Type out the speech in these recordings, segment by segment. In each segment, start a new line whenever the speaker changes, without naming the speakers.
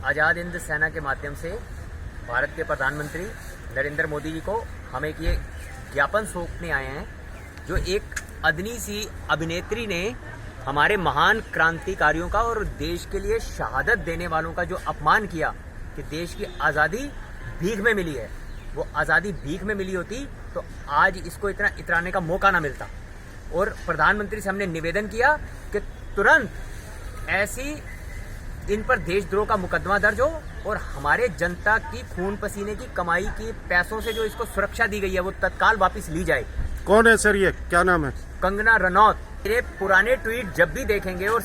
आज़ाद हिंद सेना के माध्यम से भारत के प्रधानमंत्री नरेंद्र मोदी जी को हम एक ये ज्ञापन सौंपने आए हैं, जो एक अदनी सी अभिनेत्री ने हमारे महान क्रांतिकारियों का और देश के लिए शहादत देने वालों का जो अपमान किया कि देश की आज़ादी भीख में मिली है। वो आज़ादी भीख में मिली होती तो आज इसको इतना इतराने का मौका ना मिलता। और प्रधानमंत्री से हमने निवेदन किया कि तुरंत ऐसी इन पर देशद्रोह का मुकदमा दर्ज हो और हमारे जनता की खून पसीने की कमाई की पैसों से जो इसको सुरक्षा दी गई है वो तत्काल वापस ली जाए।
कौन है सर ये, क्या नाम है?
कंगना रनौत। मेरे पुराने ट्वीट जब भी देखेंगे और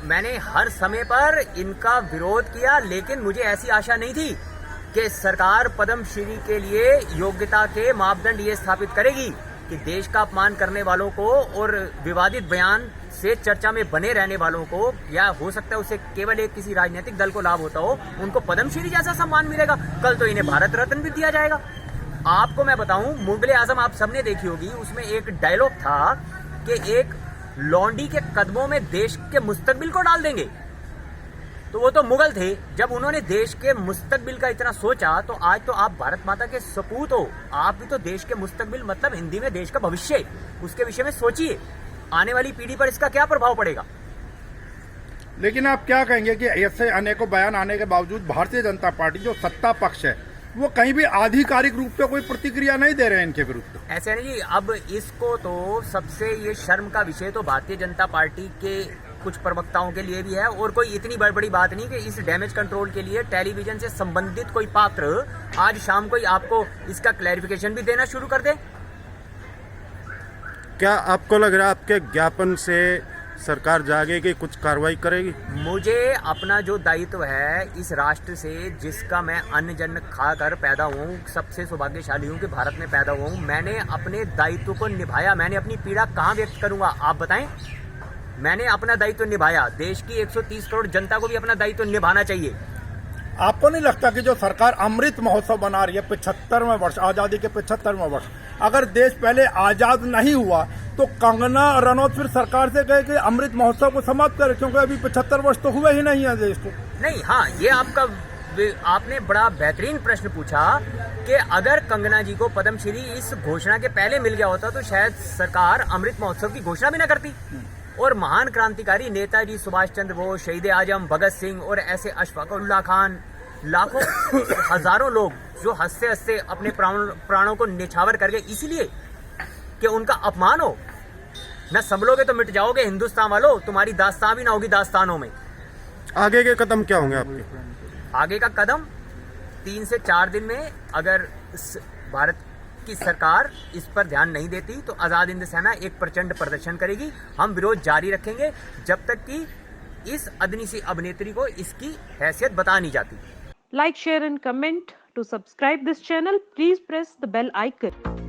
मैंने हर समय पर इनका विरोध किया, लेकिन मुझे ऐसी आशा नहीं थी कि सरकार पद्मश्री के लिए योग्यता के मापदंड ये स्थापित करेगी कि देश का अपमान करने वालों को और विवादित बयान से चर्चा में बने रहने वालों को, या हो सकता है उसे केवल एक किसी राजनीतिक दल को लाभ होता हो, उनको पद्मश्री जैसा सम्मान मिलेगा। कल तो इन्हें भारत रत्न भी दिया जाएगा। आपको मैं बताऊं, मुगले आजम आप सबने देखी होगी, उसमें एक डायलॉग था कि एक लौंडी के कदमों में देश के मुस्तकबिल को डाल देंगे। तो वो तो मुगल थे। जब उन्होंने देश के मुस्तकबिल का इतना सोचा, तो आज तो आप भारत माता के सपूत हो। आप भी तो देश के मुस्तकबिल, मतलब हिंदी में देश का भविष्य, उसके विषय में सोचिए। आने वाली पीढ़ी पर इसका क्या प्रभाव पड़ेगा।
लेकिन आप क्या कहेंगे कि ऐसे अनेकों बयान आने के बावजूद भारतीय जनता पार्टी जो सत्ता पक्ष है वो कहीं भी आधिकारिक रूप से कोई प्रतिक्रिया नहीं दे रहे हैं इनके विरुद्ध?
ऐसे नहीं जी, अब इसको तो सबसे ये शर्म का विषय तो भारतीय जनता पार्टी के कुछ प्रवक्ताओं के लिए भी है, और कोई इतनी बड़ी बात नहीं कि इस डैमेज कंट्रोल के लिए टेलीविजन से संबंधित कोई पात्र आज शाम को ही आपको इसका क्लैरिफिकेशन भी देना शुरू कर दे।
क्या आपको लग रहा है आपके ज्ञापन से सरकार जागेगी, कुछ कार्रवाई करेगी?
मुझे अपना जो दायित्व है इस राष्ट्र से, जिसका मैं अन्न जन्न खाकर पैदा हुआ हूँ, सबसे सौभाग्यशाली हूँ कि भारत में पैदा हुआ हूँ, मैंने अपने दायित्व को निभाया। मैंने अपनी पीड़ा कहाँ व्यक्त करूंगा, आप बताएं। मैंने अपना दायित्व निभाया। देश की 130 करोड़ जनता को भी अपना दायित्व निभाना चाहिए।
आपको नहीं लगता कि जो सरकार अमृत महोत्सव बना रही है 75वें वर्ष, आजादी के 75वें वर्ष, अगर देश पहले आजाद नहीं हुआ तो कंगना रनौत फिर सरकार से कहे कि अमृत महोत्सव को समाप्त करे, क्योंकि अभी 75 वर्ष तो हुए ही नहीं है देश को?
नहीं, हाँ, ये आपने बड़ा बेहतरीन प्रश्न पूछा कि अगर कंगना जी को पद्मश्री इस घोषणा के पहले मिल गया होता तो शायद सरकार अमृत महोत्सव की घोषणा भी न करती। और महान क्रांतिकारी नेताजी सुभाष चंद्र बोस, शहीद आजम भगत सिंह और ऐसे अशफाक उल्लाह खान, लाखों हजारों लोग जो हंसते हंसते अपने प्राणों को निछावर कर गए इसलिए कि उनका अपमान हो। न संभलोगे तो मिट जाओगे हिंदुस्तान वालों, तुम्हारी दास्तान भी ना होगी दास्तानों में।
आगे के कदम क्या होंगे आपके?
आगे का कदम 3 से 4 दिन में अगर भारत की सरकार इस पर ध्यान नहीं देती तो आज़ाद हिंद सेना एक प्रचंड प्रदर्शन करेगी। हम विरोध जारी रखेंगे जब तक कि इस अदनी सी अभिनेत्री को इसकी हैसियत बता नहीं जाती।
Like, share and comment. To subscribe this channel, please press the bell icon.